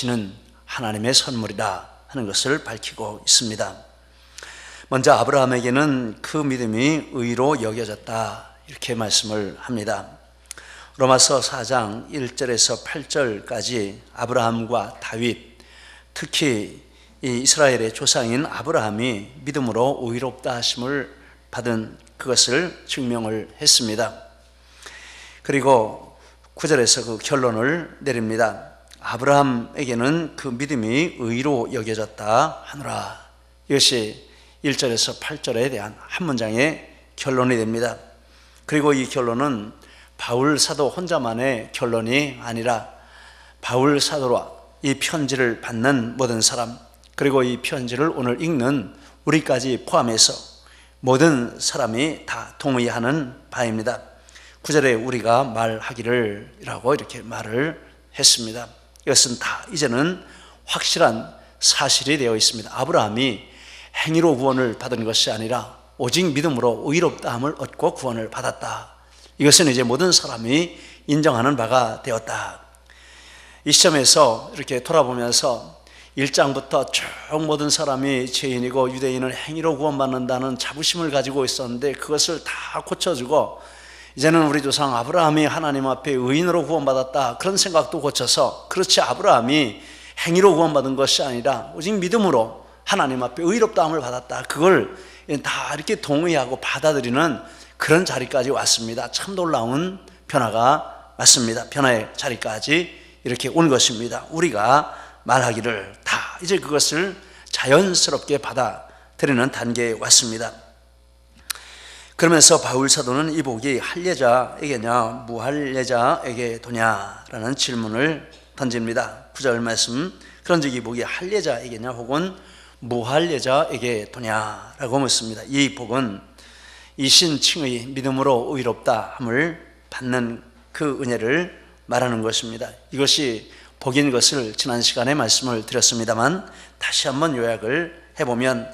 는 하나님의 선물이다 하는 것을 밝히고 있습니다. 먼저 아브라함에게는 그 믿음이 의로 여겨졌다 이렇게 말씀을 합니다. 로마서 4장 1절에서 8절까지 아브라함과 다윗, 특히 이 이스라엘의 조상인 아브라함이 믿음으로 의롭다 하심을 받은 그것을 증명을 했습니다. 그리고 9절에서 그 결론을 내립니다. 아브라함에게는 그 믿음이 의로 여겨졌다 하노라. 이것이 1절에서 8절에 대한 한 문장의 결론이 됩니다. 그리고 이 결론은 바울 사도 혼자만의 결론이 아니라 바울 사도와 이 편지를 받는 모든 사람, 그리고 이 편지를 오늘 읽는 우리까지 포함해서 모든 사람이 다 동의하는 바입니다. 9절에 우리가 말하기를 이라고 이렇게 말을 했습니다. 이것은 다 이제는 확실한 사실이 되어 있습니다. 아브라함이 행위로 구원을 받은 것이 아니라 오직 믿음으로 의롭다함을 얻고 구원을 받았다. 이것은 이제 모든 사람이 인정하는 바가 되었다. 이 시점에서 이렇게 돌아보면서 1장부터 쭉 모든 사람이 죄인이고 유대인은 행위로 구원받는다는 자부심을 가지고 있었는데 그것을 다 고쳐주고 이제는 우리 조상 아브라함이 하나님 앞에 의인으로 구원받았다 그런 생각도 고쳐서, 그렇지 아브라함이 행위로 구원받은 것이 아니라 오직 믿음으로 하나님 앞에 의롭다함을 받았다, 그걸 다 이렇게 동의하고 받아들이는 그런 자리까지 왔습니다. 참 놀라운 변화가 왔습니다. 변화의 자리까지 이렇게 온 것입니다. 우리가 말하기를 다 이제 그것을 자연스럽게 받아들이는 단계에 왔습니다. 그러면서 바울 사도는 이 복이 할례자에게냐 무할례자에게 도냐라는 질문을 던집니다. 9절 말씀, 그런즉 이 복이 할례자에게냐 혹은 무할례자에게 도냐라고 묻습니다. 이 복은 이신칭의 믿음으로 의롭다함을 받는 그 은혜를 말하는 것입니다. 이것이 복인 것을 지난 시간에 말씀을 드렸습니다만 다시 한번 요약을 해보면,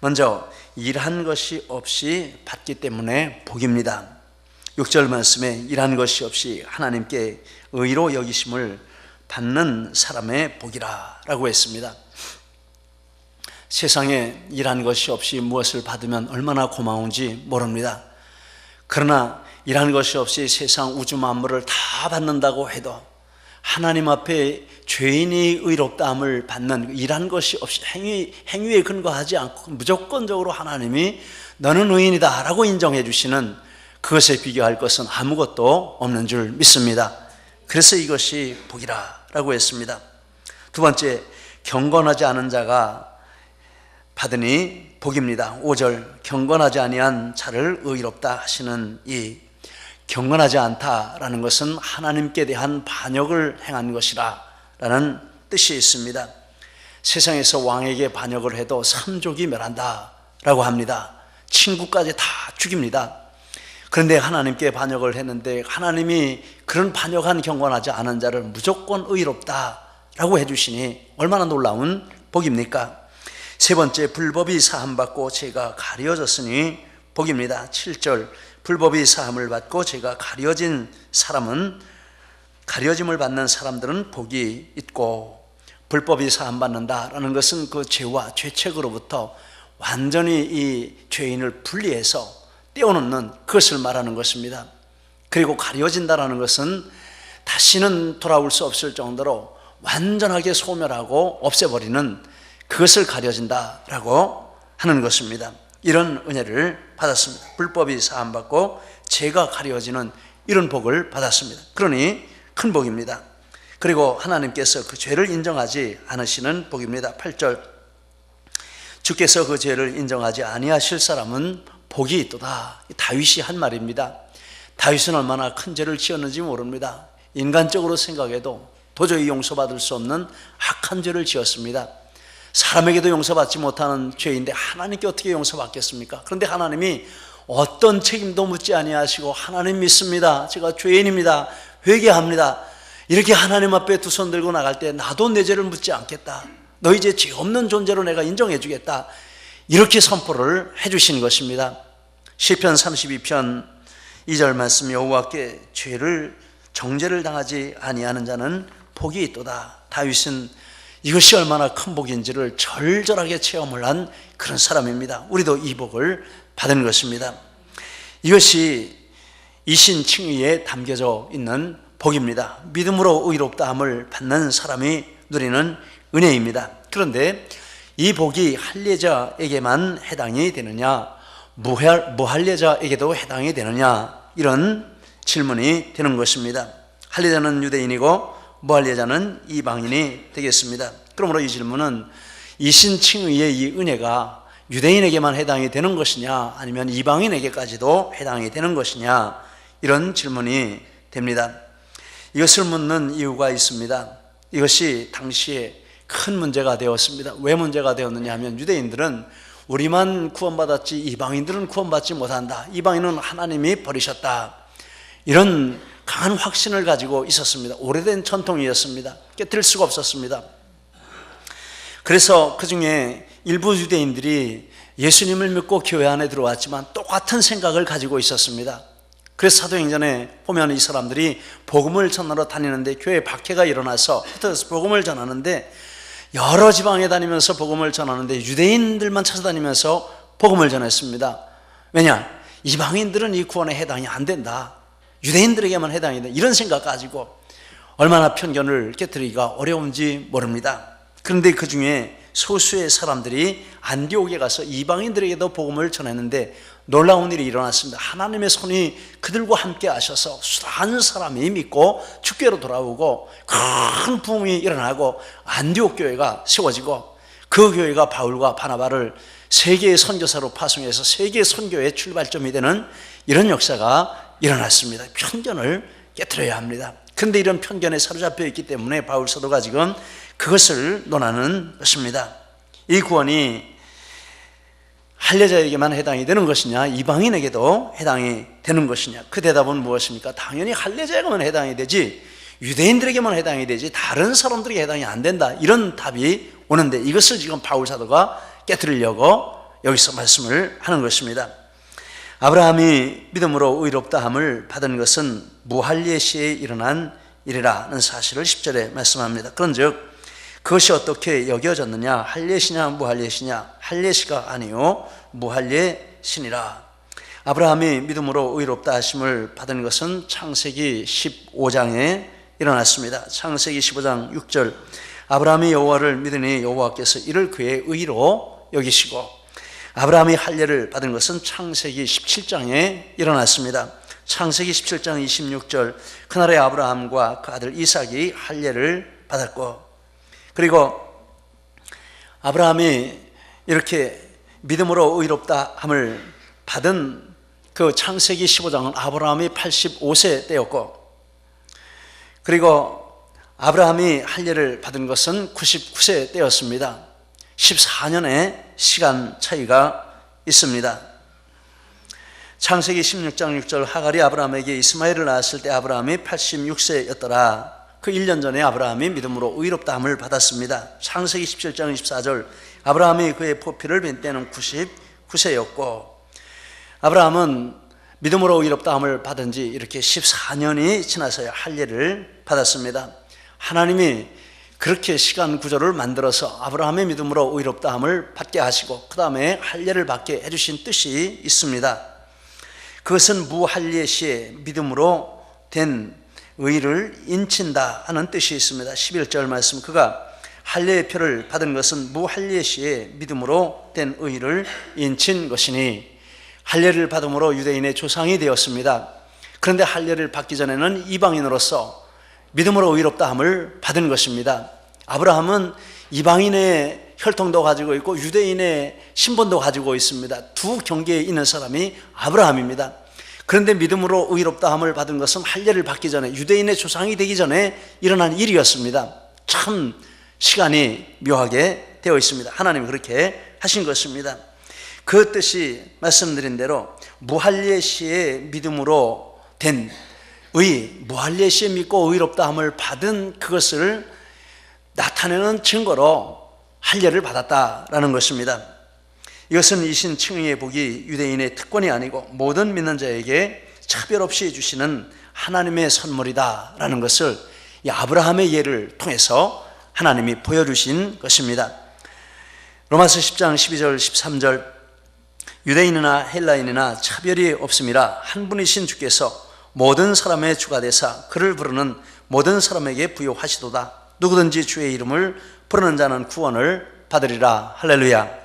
먼저 일한 것이 없이 받기 때문에 복입니다. 6절 말씀에 일한 것이 없이 하나님께 의로 여기심을 받는 사람의 복이라 라고 했습니다. 세상에 일한 것이 없이 무엇을 받으면 얼마나 고마운지 모릅니다. 그러나 일한 것이 없이 세상 우주 만물을 다 받는다고 해도 하나님 앞에 죄인이 의롭다함을 받는 일한 것이 없이 행위에 근거하지 않고 무조건적으로 하나님이 너는 의인이다 라고 인정해 주시는 그것에 비교할 것은 아무것도 없는 줄 믿습니다. 그래서 이것이 복이라 라고 했습니다. 두 번째, 경건하지 않은 자가 받으니 복입니다. 5절, 경건하지 아니한 자를 의롭다 하시는 이 경건하지 않다라는 것은 하나님께 대한 반역을 행한 것이라 라는 뜻이 있습니다. 세상에서 왕에게 반역을 해도 삼족이 멸한다 라고 합니다. 친구까지 다 죽입니다. 그런데 하나님께 반역을 했는데 하나님이 그런 반역한 경건하지 않은 자를 무조건 의롭다 라고 해주시니 얼마나 놀라운 복입니까? 세 번째, 불법이 사함받고 죄가 가려졌으니 복입니다. 7절, 불법이 사함을 받고 죄가 가려진 사람은, 가려짐을 받는 사람들은 복이 있고, 불법이 사함 받는다라는 것은 그 죄와 죄책으로부터 완전히 이 죄인을 분리해서 떼어놓는 그것을 말하는 것입니다. 그리고 가려진다라는 것은 다시는 돌아올 수 없을 정도로 완전하게 소멸하고 없애버리는 그것을 가려진다라고 하는 것입니다. 이런 은혜를 받았습니다. 불법이 사함받고 죄가 가려지는 이런 복을 받았습니다. 그러니 큰 복입니다. 그리고 하나님께서 그 죄를 인정하지 않으시는 복입니다. 8절, 주께서 그 죄를 인정하지 아니하실 사람은 복이 있도다. 다윗이 한 말입니다. 다윗은 얼마나 큰 죄를 지었는지 모릅니다. 인간적으로 생각해도 도저히 용서받을 수 없는 악한 죄를 지었습니다. 사람에게도 용서받지 못하는 죄인데 하나님께 어떻게 용서받겠습니까? 그런데 하나님이 어떤 책임도 묻지 아니하시고 하나님 믿습니다, 제가 죄인입니다, 회개합니다, 이렇게 하나님 앞에 두 손 들고 나갈 때 나도 내 죄를 묻지 않겠다, 너 이제 죄 없는 존재로 내가 인정해 주겠다, 이렇게 선포를 해 주신 것입니다. 시편 32편 2절 말씀, 여호와께 정죄를 당하지 아니하는 자는 복이 있도다. 다윗은 이것이 얼마나 큰 복인지를 절절하게 체험을 한 그런 사람입니다. 우리도 이 복을 받은 것입니다. 이것이 이신칭의에 담겨져 있는 복입니다. 믿음으로 의롭다함을 받는 사람이 누리는 은혜입니다. 그런데 이 복이 할례자에게만 해당이 되느냐, 무할례자에게도 해당이 되느냐, 이런 질문이 되는 것입니다. 할례자는 유대인이고 무할례자는 이방인이 되겠습니다. 그러므로 이 질문은 이신칭의의 이 은혜가 유대인에게만 해당이 되는 것이냐, 아니면 이방인에게까지도 해당이 되는 것이냐, 이런 질문이 됩니다. 이것을 묻는 이유가 있습니다. 이것이 당시에 큰 문제가 되었습니다. 왜 문제가 되었느냐 하면, 유대인들은 우리만 구원받았지 이방인들은 구원받지 못한다, 이방인은 하나님이 버리셨다, 이런 강한 확신을 가지고 있었습니다. 오래된 전통이었습니다. 깨뜨릴 수가 없었습니다. 그래서 그 중에 일부 유대인들이 예수님을 믿고 교회 안에 들어왔지만 똑같은 생각을 가지고 있었습니다. 그래서 사도행전에 보면 이 사람들이 복음을 전하러 다니는데 교회에 박해가 일어나서 흩어져서 복음을 전하는데, 여러 지방에 다니면서 복음을 전하는데 유대인들만 찾아다니면서 복음을 전했습니다. 왜냐? 이방인들은 이 구원에 해당이 안 된다, 유대인들에게만 해당이 된다, 이런 생각 가지고 얼마나 편견을 깨뜨리기가 어려운지 모릅니다. 그런데 그 중에 소수의 사람들이 안디옥에 가서 이방인들에게도 복음을 전했는데 놀라운 일이 일어났습니다. 하나님의 손이 그들과 함께 하셔서 수많은 사람이 믿고 주께로 돌아오고 큰 부흥이 일어나고 안디옥 교회가 세워지고, 그 교회가 바울과 바나바를 세계의 선교사로 파송해서 세계 선교의 출발점이 되는 이런 역사가 일어났습니다. 편견을 깨트려야 합니다. 그런데 이런 편견에 사로잡혀 있기 때문에 바울 사도가 지금 그것을 논하는 것입니다. 이 구원이 할례자에게만 해당이 되는 것이냐, 이방인에게도 해당이 되는 것이냐, 그 대답은 무엇입니까? 당연히 할례자에게만 해당이 되지 유대인들에게만 해당이 되지 다른 사람들에게 해당이 안 된다, 이런 답이 오는데, 이것을 지금 바울 사도가 깨트리려고 여기서 말씀을 하는 것입니다. 아브라함이 믿음으로 의롭다함을 받은 것은 무할례 시에 일어난 일이라는 사실을 10절에 말씀합니다. 그런즉 그것이 어떻게 여겨졌느냐? 할례시냐 무할례시냐? 할례시가 아니요 무할례시니라. 아브라함이 믿음으로 의롭다 하심을 받은 것은 창세기 15장에 일어났습니다. 창세기 15장 6절, 아브라함이 여호와를 믿으니 여호와께서 이를 그의 의로 여기시고, 아브라함이 할례를 받은 것은 창세기 17장에 일어났습니다. 창세기 17장 26절, 그날에 아브라함과 그 아들 이삭이 할례를 받았고, 그리고 아브라함이 이렇게 믿음으로 의롭다함을 받은 그 창세기 15장은 아브라함이 85세 때였고, 그리고 아브라함이 할례를 받은 것은 99세 때였습니다. 14년의 시간 차이가 있습니다. 창세기 16장 6절, 하갈이 아브라함에게 이스마엘을 낳았을 때 아브라함이 86세였더라. 그 1년 전에 아브라함이 믿음으로 의롭다함을 받았습니다. 창세기 17장 24절, 아브라함이 그의 포피를 뵌 때는 99세였고, 아브라함은 믿음으로 의롭다함을 받은 지 이렇게 14년이 지나서야 할례를 받았습니다. 하나님이 그렇게 시간 구조를 만들어서 아브라함의 믿음으로 의롭다함을 받게 하시고 그 다음에 할례를 받게 해주신 뜻이 있습니다. 그것은 무할례 시에 믿음으로 된 의를 인친다 하는 뜻이 있습니다. 11절 말씀, 그가 할례의 표를 받은 것은 무할례 시에 믿음으로 된 의를 인친 것이니, 할례를 받음으로 유대인의 조상이 되었습니다. 그런데 할례를 받기 전에는 이방인으로서 믿음으로 의롭다함을 받은 것입니다. 아브라함은 이방인의 혈통도 가지고 있고 유대인의 신분도 가지고 있습니다. 두 경계에 있는 사람이 아브라함입니다. 그런데 믿음으로 의롭다함을 받은 것은 할례를 받기 전에, 유대인의 조상이 되기 전에 일어난 일이었습니다. 참 시간이 묘하게 되어 있습니다. 하나님이 그렇게 하신 것입니다. 그 뜻이 말씀드린 대로 무할례 시에 믿음으로 된 의, 무할례 시에 믿고 의롭다함을 받은 그것을 나타내는 증거로 할례를 받았다라는 것입니다. 이것은 이신칭의의 복이 유대인의 특권이 아니고 모든 믿는 자에게 차별 없이 주시는 하나님의 선물이다라는 것을 이 아브라함의 예를 통해서 하나님이 보여주신 것입니다. 로마서 10장 12절 13절 유대인이나 헬라인이나 차별이 없음이라 한 분이신 주께서 모든 사람의 주가 되사 그를 부르는 모든 사람에게 부요하시도다. 누구든지 주의 이름을 부르는 자는 구원을 받으리라. 할렐루야.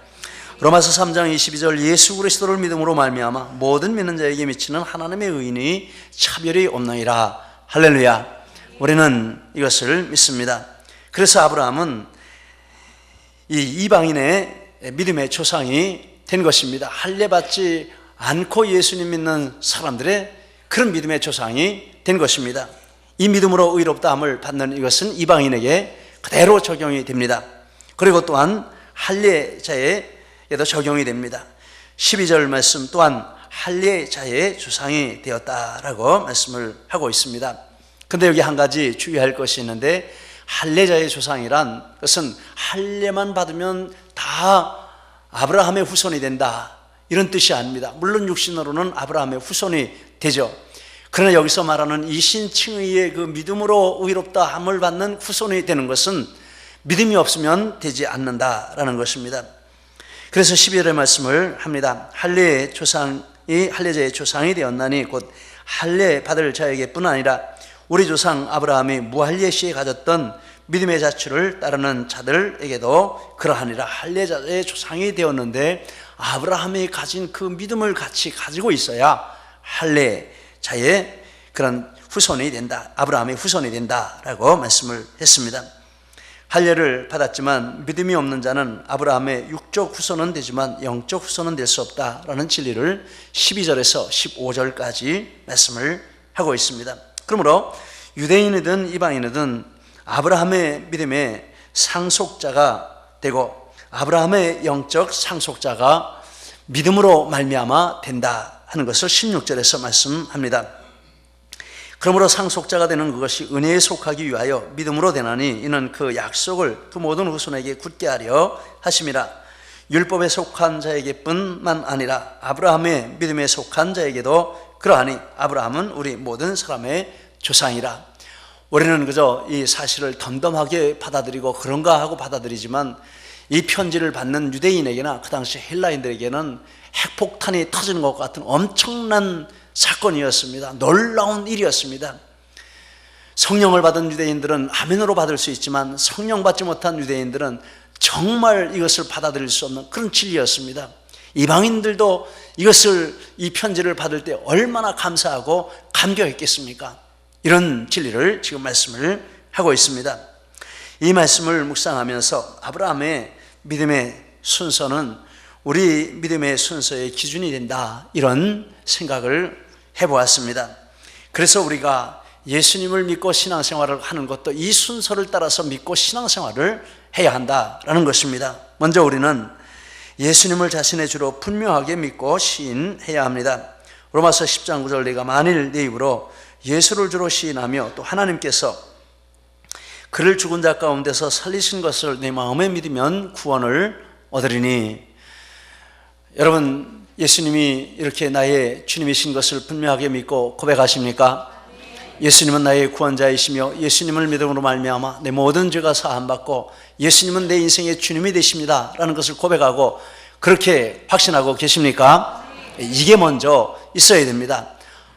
로마서 3장 22절 예수 그리스도를 믿음으로 말미암아 모든 믿는 자에게 미치는 하나님의 의인이 차별이 없나이라. 할렐루야. 우리는 이것을 믿습니다. 그래서 아브라함은 이 이방인의 믿음의 조상이 된 것입니다. 할례받지 않고 예수님 믿는 사람들의 그런 믿음의 조상이 된 것입니다. 이 믿음으로 의롭다함을 받는 이것은 이방인에게 그대로 적용이 됩니다. 그리고 또한 할례자에게도 적용이 됩니다. 12절 말씀 또한 할례자의 조상이 되었다라고 말씀을 하고 있습니다. 근데 여기 한 가지 주의할 것이 있는데, 할례자의 조상이란 것은 할례만 받으면 다 아브라함의 후손이 된다, 이런 뜻이 아닙니다. 물론 육신으로는 아브라함의 후손이 되죠. 그러나 여기서 말하는 이신칭의의 그 믿음으로 의롭다함을 받는 후손이 되는 것은 믿음이 없으면 되지 않는다라는 것입니다. 그래서 12절의 말씀을 합니다. 할례자의 조상이 되었나니 곧 할례 받을 자에게뿐 아니라 우리 조상 아브라함이 무할례 시에 가졌던 믿음의 자취를 따르는 자들에게도 그러하니라. 할례자의 조상이 되었는데 아브라함이 가진 그 믿음을 같이 가지고 있어야 할례자의 그런 후손이 된다, 아브라함의 후손이 된다라고 말씀을 했습니다. 할례를 받았지만 믿음이 없는 자는 아브라함의 육적 후손은 되지만 영적 후손은 될 수 없다라는 진리를 12절에서 15절까지 말씀을 하고 있습니다. 그러므로 유대인이든 이방인이든 아브라함의 믿음의 상속자가 되고 아브라함의 영적 상속자가 믿음으로 말미암아 된다 하는 것을 16절에서 말씀합니다. 그러므로 상속자가 되는 그것이 은혜에 속하기 위하여 믿음으로 되나니 이는 그 약속을 그 모든 후손에게 굳게 하려 하심이라. 율법에 속한 자에게뿐만 아니라 아브라함의 믿음에 속한 자에게도 그러하니 아브라함은 우리 모든 사람의 조상이라. 우리는 그저 이 사실을 덤덤하게 받아들이고 그런가 하고 받아들이지만 이 편지를 받는 유대인에게나 그 당시 헬라인들에게는 핵폭탄이 터지는 것 같은 엄청난 사건이었습니다. 놀라운 일이었습니다. 성령을 받은 유대인들은 아멘으로 받을 수 있지만 성령 받지 못한 유대인들은 정말 이것을 받아들일 수 없는 그런 진리였습니다. 이방인들도 이 편지를 받을 때 얼마나 감사하고 감격했겠습니까? 이런 진리를 지금 말씀을 하고 있습니다. 이 말씀을 묵상하면서 아브라함의 믿음의 순서는 우리 믿음의 순서의 기준이 된다, 이런 생각을 해보았습니다. 그래서 우리가 예수님을 믿고 신앙생활을 하는 것도 이 순서를 따라서 믿고 신앙생활을 해야 한다라는 것입니다. 먼저 우리는 예수님을 자신의 주로 분명하게 믿고 시인해야 합니다. 로마서 10장 9절 내가 만일 내 입으로 예수를 주로 시인하며 또 하나님께서 그를 죽은 자 가운데서 살리신 것을 내 마음에 믿으면 구원을 얻으리니. 여러분, 예수님이 이렇게 나의 주님이신 것을 분명하게 믿고 고백하십니까? 예수님은 나의 구원자이시며 예수님을 믿음으로 말미암아 내 모든 죄가 사함받고 예수님은 내 인생의 주님이 되십니다 라는 것을 고백하고 그렇게 확신하고 계십니까? 이게 먼저 있어야 됩니다.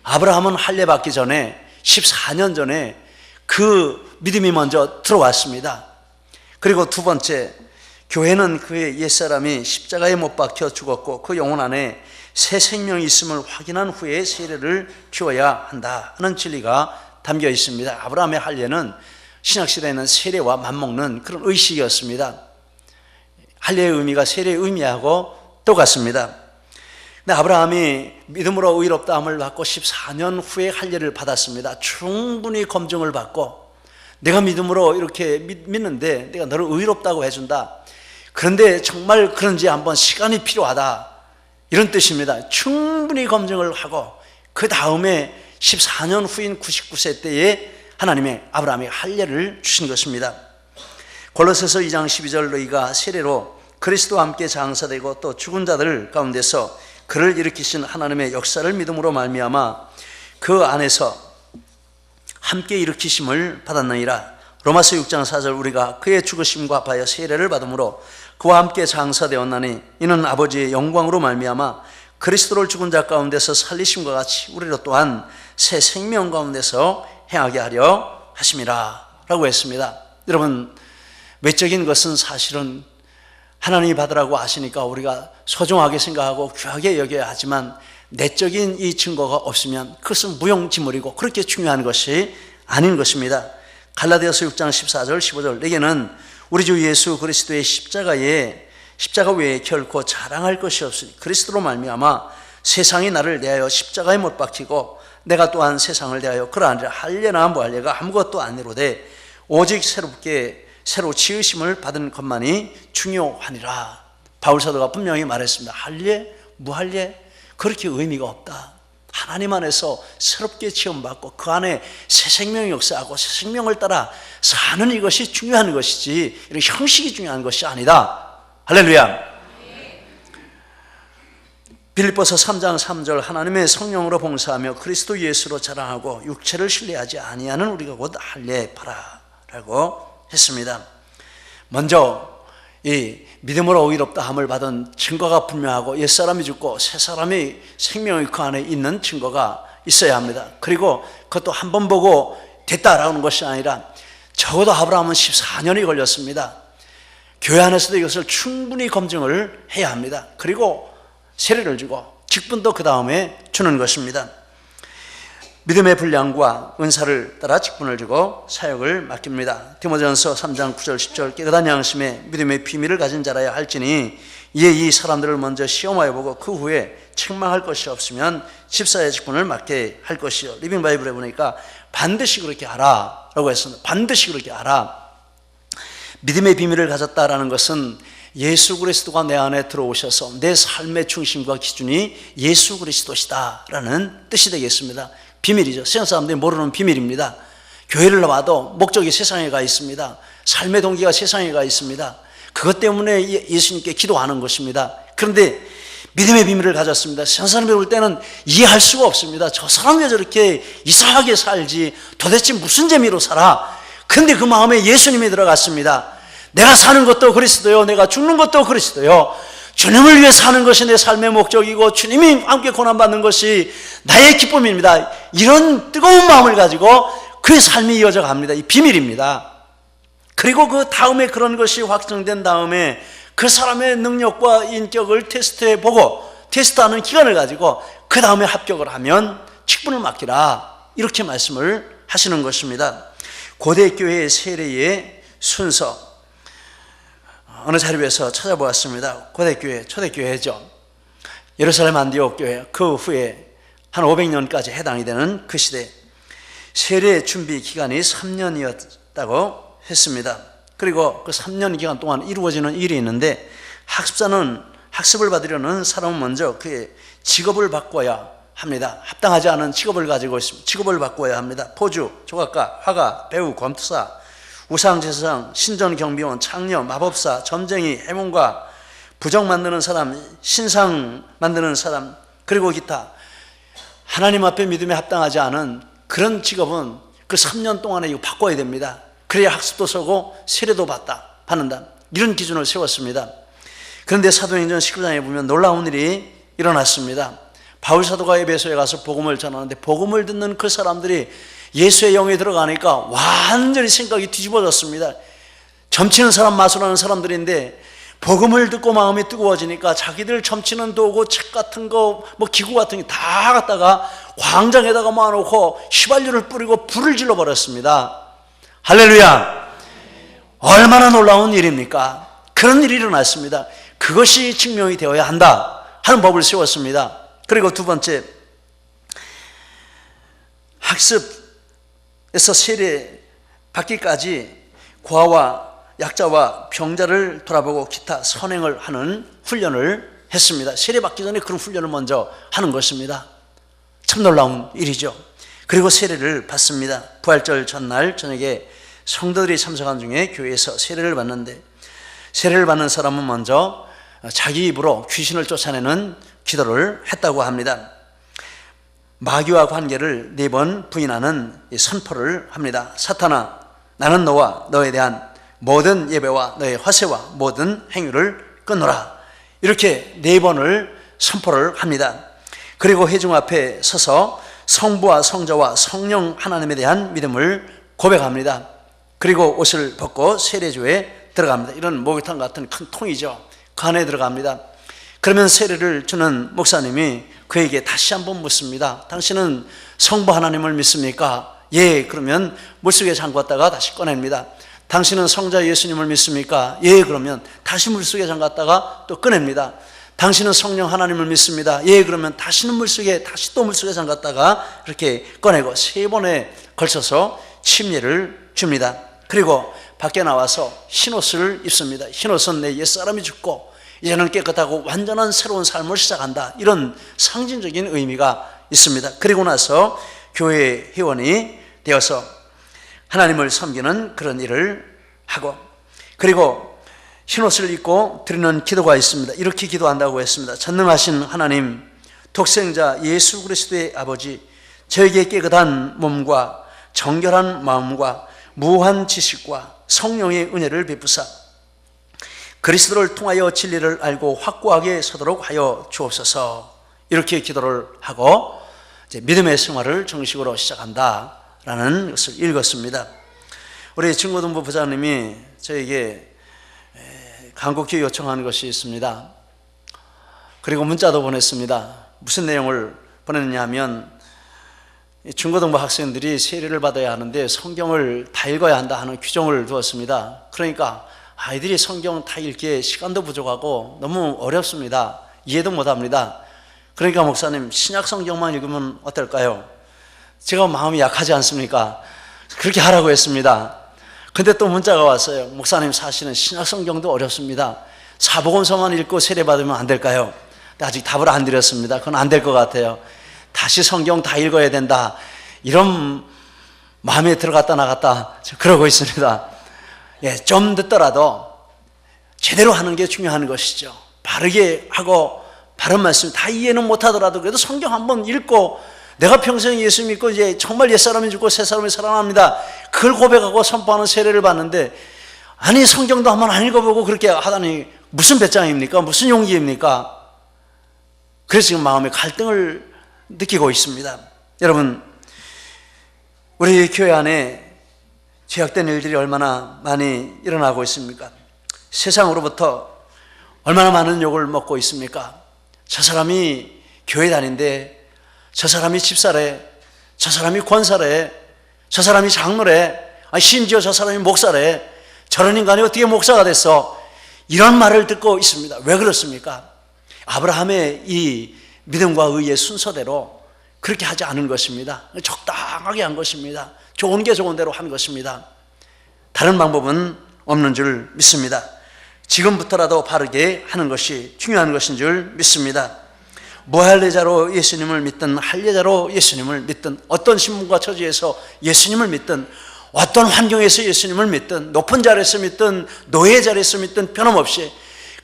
아브라함은 할례 받기 전에 14년 전에 그 믿음이 먼저 들어왔습니다. 그리고 두 번째, 교회는 그의 옛사람이 십자가에 못 박혀 죽었고 그 영혼 안에 새 생명이 있음을 확인한 후에 세례를 주어야 한다 하는 진리가 담겨 있습니다. 아브라함의 할례는 신약시대에는 세례와 맞먹는 그런 의식이었습니다. 할례의 의미가 세례의 의미하고 똑같습니다. 근데 아브라함이 믿음으로 의롭다함을 받고 14년 후에 할례를 받았습니다. 충분히 검증을 받고 내가 믿음으로 이렇게 믿는데 내가 너를 의롭다고 해준다. 그런데 정말 그런지 한번 시간이 필요하다, 이런 뜻입니다. 충분히 검증을 하고 그 다음에 14년 후인 99세 때에 하나님의 아브라함의 할례를 주신 것입니다. 골로새서 2장 12절 너희가 세례로 그리스도와 함께 장사되고 또 죽은 자들 가운데서 그를 일으키신 하나님의 역사를 믿음으로 말미암아 그 안에서 함께 일으키심을 받았느니라. 로마서 6장 4절 우리가 그의 죽으심과 합하여 세례를 받음으로 그와 함께 장사되었나니 이는 아버지의 영광으로 말미암아 그리스도를 죽은 자 가운데서 살리심과 같이 우리로 또한 새 생명 가운데서 행하게 하려 하심이라 라고 했습니다. 여러분, 외적인 것은 사실은 하나님이 받으라고 하시니까 우리가 소중하게 생각하고 귀하게 여겨야 하지만 내적인 이 증거가 없으면 그것은 무용지물이고 그렇게 중요한 것이 아닌 것입니다. 갈라디아서 6장 14절 15절 내게는 우리 주 예수 그리스도의 십자가 외에 결코 자랑할 것이 없으니 그리스도로 말미암아 세상이 나를 대하여 십자가에 못 박히고 내가 또한 세상을 대하여 그러하니라. 할례나 무할례가 아무것도 아니로되 오직 새로 지으심을 받은 것만이 중요하니라. 바울 사도가 분명히 말했습니다. 할례, 무할례 그렇게 의미가 없다. 하나님 안에서 새롭게 지음받고 그 안에 새 생명이 역사하고 새 생명을 따라 사는 이것이 중요한 것이지 이런 형식이 중요한 것이 아니다. 할렐루야. 빌립보서 3장 3절 하나님의 성령으로 봉사하며 그리스도 예수로 자랑하고 육체를 신뢰하지 아니하는 우리가 곧 할례파라 라고 했습니다. 먼저 이 믿음으로 의롭다함을 받은 증거가 분명하고 옛사람이 죽고 새사람이 생명이 그 안에 있는 증거가 있어야 합니다. 그리고 그것도 한 번 보고 됐다라는 것이 아니라 적어도 아브라함은 14년이 걸렸습니다. 교회 안에서도 이것을 충분히 검증을 해야 합니다. 그리고 세례를 주고 직분도 그 다음에 주는 것입니다. 믿음의 분량과 은사를 따라 직분을 주고 사역을 맡깁니다. 디모데전서 3장 9절 10절 깨끗한 양심에 믿음의 비밀을 가진 자라야 할지니 이에 이 사람들을 먼저 시험하여 보고 그 후에 책망할 것이 없으면 집사의 직분을 맡게 할 것이요. 리빙 바이블에 보니까 반드시 그렇게 하라 라고 했습니다. 반드시 그렇게 하라. 믿음의 비밀을 가졌다라는 것은 예수 그리스도가 내 안에 들어오셔서 내 삶의 중심과 기준이 예수 그리스도시다 라는 뜻이 되겠습니다. 비밀이죠. 세상 사람들이 모르는 비밀입니다. 교회를 와도 목적이 세상에 가 있습니다. 삶의 동기가 세상에 가 있습니다. 그것 때문에 예수님께 기도하는 것입니다. 그런데 믿음의 비밀을 가졌습니다. 세상 사람이 볼 때는 이해할 수가 없습니다. 저 사람이 왜 저렇게 이상하게 살지? 도대체 무슨 재미로 살아? 근데 그 마음에 예수님이 들어갔습니다. 내가 사는 것도 그리스도요, 내가 죽는 것도 그리스도요. 주님을 위해 사는 것이 내 삶의 목적이고 주님이 함께 고난받는 것이 나의 기쁨입니다. 이런 뜨거운 마음을 가지고 그의 삶이 이어져 갑니다. 이 비밀입니다. 그리고 그 다음에 그런 것이 확정된 다음에 그 사람의 능력과 인격을 테스트해보고 테스트하는 기간을 가지고 그 다음에 합격을 하면 직분을 맡기라 이렇게 말씀을 하시는 것입니다. 고대교회의 세례의 순서 어느 자료에서 찾아보았습니다. 고대교회, 초대교회죠. 예루살렘 안디옥 교회, 그 후에 한 500년까지 해당이 되는 그 시대 세례 준비 기간이 3년이었다고 했습니다. 그리고 그 3년 기간 동안 이루어지는 일이 있는데 학습자는 학습을 받으려는 사람은 먼저 그의 직업을 바꿔야 합니다. 합당하지 않은 직업을 가지고 있습니다. 직업을 바꿔야 합니다. 포주, 조각가, 화가, 배우, 검투사, 우상제사장, 신전경비원, 창녀, 마법사, 점쟁이, 해몽가, 부적 만드는 사람, 신상 만드는 사람, 그리고 기타 하나님 앞에 믿음에 합당하지 않은 그런 직업은 그 3년 동안에 이거 바꿔야 됩니다. 그래야 학습도 서고 세례도 받는다. 이런 기준을 세웠습니다. 그런데 사도행전 19장에 보면 놀라운 일이 일어났습니다. 바울 사도가 에베소에 가서 복음을 전하는데 복음을 듣는 그 사람들이 예수의 영에 들어가니까 완전히 생각이 뒤집어졌습니다. 점치는 사람, 마술하는 사람들인데 복음을 듣고 마음이 뜨거워지니까 자기들 점치는 도구, 책 같은 거, 기구 같은 게 다 갖다가 광장에다가 모아놓고 휘발유를 뿌리고 불을 질러버렸습니다. 할렐루야! 얼마나 놀라운 일입니까? 그런 일이 일어났습니다. 그것이 증명이 되어야 한다 하는 법을 세웠습니다. 그리고 두 번째, 학습에서 세례 받기까지 고아와 약자와 병자를 돌아보고 기타 선행을 하는 훈련을 했습니다. 세례 받기 전에 그런 훈련을 먼저 하는 것입니다. 참 놀라운 일이죠. 그리고 세례를 받습니다. 부활절 전날 저녁에 성도들이 참석한 중에 교회에서 세례를 받는데 세례를 받는 사람은 먼저 자기 입으로 귀신을 쫓아내는 기도를 했다고 합니다. 마귀와 관계를 4번 부인하는 선포를 합니다. 사탄아, 나는 너와 너에 대한 모든 예배와 너의 화세와 모든 행위를 끊노라. 이렇게 4번을 선포를 합니다. 그리고 회중 앞에 서서 성부와 성자와 성령 하나님에 대한 믿음을 고백합니다. 그리고 옷을 벗고 세례조에 들어갑니다. 이런 목욕탕 같은 큰 통이죠. 그 안에 들어갑니다. 그러면 세례를 주는 목사님이 그에게 다시 한번 묻습니다. 당신은 성부 하나님을 믿습니까? 예. 그러면 물속에 잠갔다가 다시 꺼냅니다. 당신은 성자 예수님을 믿습니까? 예. 그러면 다시 물속에 잠갔다가 또 꺼냅니다. 당신은 성령 하나님을 믿습니다. 예. 그러면 다시는 물속에, 다시 또 물속에 잠갔다가 이렇게 꺼내고 3번에 걸쳐서 침례를 줍니다. 그리고 밖에 나와서 흰옷을 입습니다. 흰옷은 내 옛사람이 죽고 이제는 깨끗하고 완전한 새로운 삶을 시작한다. 이런 상징적인 의미가 있습니다. 그리고 나서 교회 회원이 되어서 하나님을 섬기는 그런 일을 하고, 그리고 흰옷을 입고 드리는 기도가 있습니다. 이렇게 기도한다고 했습니다. 전능하신 하나님, 독생자 예수 그리스도의 아버지, 저에게 깨끗한 몸과 정결한 마음과 무한 지식과 성령의 은혜를 베푸사 그리스도를 통하여 진리를 알고 확고하게 서도록 하여 주옵소서. 이렇게 기도를 하고 이제 믿음의 생활을 정식으로 시작한다라는 것을 읽었습니다. 우리 중고등부 부장님이 저에게 간곡히 요청하는 것이 있습니다. 그리고 문자도 보냈습니다. 무슨 내용을 보냈느냐 하면 중고등부 학생들이 세례를 받아야 하는데 성경을 다 읽어야 한다 하는 규정을 두었습니다. 그러니까 아이들이 성경 다 읽기에 시간도 부족하고 너무 어렵습니다. 이해도 못합니다. 그러니까 목사님, 신약 성경만 읽으면 어떨까요? 제가 마음이 약하지 않습니까? 그렇게 하라고 했습니다. 근데 또 문자가 왔어요. 목사님, 사실은 신약 성경도 어렵습니다. 사복음서만 읽고 세례 받으면 안 될까요? 아직 답을 안 드렸습니다. 그건 안 될 것 같아요. 다시 성경 다 읽어야 된다, 이런 마음에 들어갔다 나갔다 그러고 있습니다. 예, 좀 늦더라도 제대로 하는 게 중요한 것이죠. 바르게 하고 바른 말씀 다 이해는 못하더라도 그래도 성경 한번 읽고 내가 평생 예수 믿고 이제 정말 옛사람이 죽고 새사람이 살아납니다, 그걸 고백하고 선포하는 세례를 받는데, 아니 성경도 한번 안 읽어보고 그렇게 하다니 무슨 배짱입니까? 무슨 용기입니까? 그래서 지금 마음에 갈등을 느끼고 있습니다. 여러분, 우리 교회 안에 죄악된 일들이 얼마나 많이 일어나고 있습니까? 세상으로부터 얼마나 많은 욕을 먹고 있습니까? 저 사람이 교회 다닌데, 저 사람이 집사래, 저 사람이 권사래, 저 사람이 장로래, 심지어 저 사람이 목사래, 저런 인간이 어떻게 목사가 됐어? 이런 말을 듣고 있습니다. 왜 그렇습니까? 아브라함의 이 믿음과 의의 순서대로 그렇게 하지 않은 것입니다. 적당하게 한 것입니다. 좋은 게 좋은 대로 한 것입니다. 다른 방법은 없는 줄 믿습니다. 지금부터라도 바르게 하는 것이 중요한 것인 줄 믿습니다. 무할례자로 예수님을 믿든 할례자로 예수님을 믿든 어떤 신분과 처지에서 예수님을 믿든 어떤 환경에서 예수님을 믿든 높은 자리에서 믿든 노예 자리에서 믿든 변함없이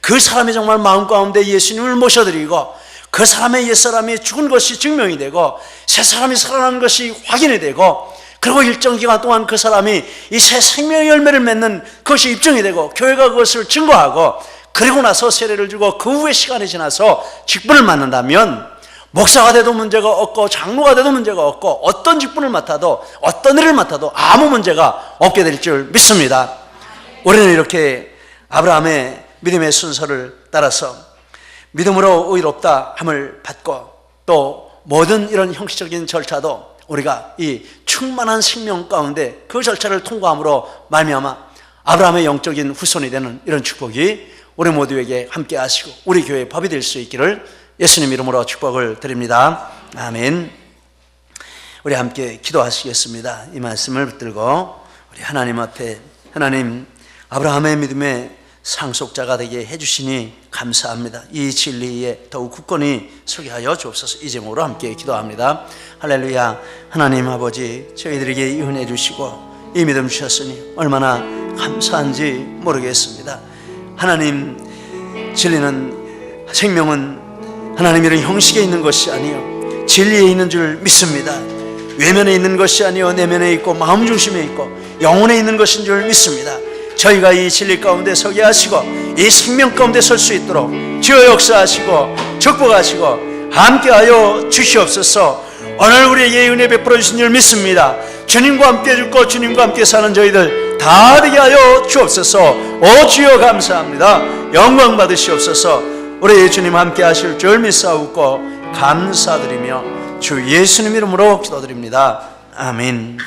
그 사람이 정말 마음 가운데 예수님을 모셔드리고 그 사람의 옛사람이 죽은 것이 증명이 되고 새 사람이 살아나는 것이 확인이 되고, 그리고 일정 기간 동안 그 사람이 이 새 생명의 열매를 맺는 그것이 입증이 되고 교회가 그것을 증거하고, 그리고 나서 세례를 주고 그 후에 시간이 지나서 직분을 맡는다면 목사가 돼도 문제가 없고 장로가 돼도 문제가 없고 어떤 직분을 맡아도 어떤 일을 맡아도 아무 문제가 없게 될 줄 믿습니다. 우리는 이렇게 아브라함의 믿음의 순서를 따라서 믿음으로 의롭다 함을 받고, 또 모든 이런 형식적인 절차도 우리가 이 충만한 생명 가운데 그 절차를 통과함으로 말미암아 아브라함의 영적인 후손이 되는 이런 축복이 우리 모두에게 함께 하시고 우리 교회의 법이 될 수 있기를 예수님 이름으로 축복을 드립니다. 아멘. 우리 함께 기도하시겠습니다. 이 말씀을 붙들고 우리 하나님 앞에, 하나님, 아브라함의 믿음의 상속자가 되게 해주시니 감사합니다. 이 진리에 더욱 굳건히 서게 하여 주옵소서. 이 제목으로 함께 기도합니다. 할렐루야. 하나님 아버지, 저희들에게 이 은혜 주시고 이 믿음 주셨으니 얼마나 감사한지 모르겠습니다. 하나님, 진리는, 생명은 하나님 이런 형식에 있는 것이 아니요 진리에 있는 줄 믿습니다. 외면에 있는 것이 아니요 내면에 있고 마음 중심에 있고 영혼에 있는 것인 줄 믿습니다. 저희가 이 진리 가운데 서게 하시고 이 생명 가운데 설 수 있도록 주여 역사하시고 축복하시고 함께하여 주시옵소서. 오늘 우리에게 은혜 베풀어 주신 줄 믿습니다. 주님과 함께 죽고 주님과 함께 사는 저희들 다 되게 하여 주옵소서. 오 주여 감사합니다. 영광 받으시옵소서. 우리 주님 함께 하실 줄 믿사옵고 감사드리며 주 예수님 이름으로 기도드립니다. 아멘.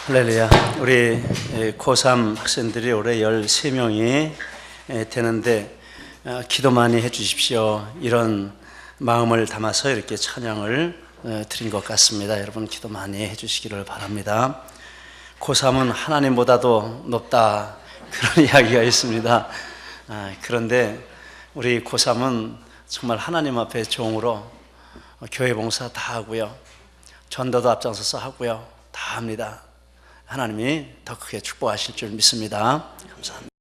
할렐루야. 우리 고3 학생들이 올해 13명이 되는데 기도 많이 해 주십시오. 이런 마음을 담아서 이렇게 찬양을 드린 것 같습니다. 여러분 기도 많이 해 주시기를 바랍니다. 고3은 하나님보다도 높다, 그런 이야기가 있습니다. 그런데 우리 고3은 정말 하나님 앞에 종으로 교회 봉사 다 하고요, 전도도 앞장서서 하고요, 다 합니다. 하나님이 더 크게 축복하실 줄 믿습니다. 감사합니다.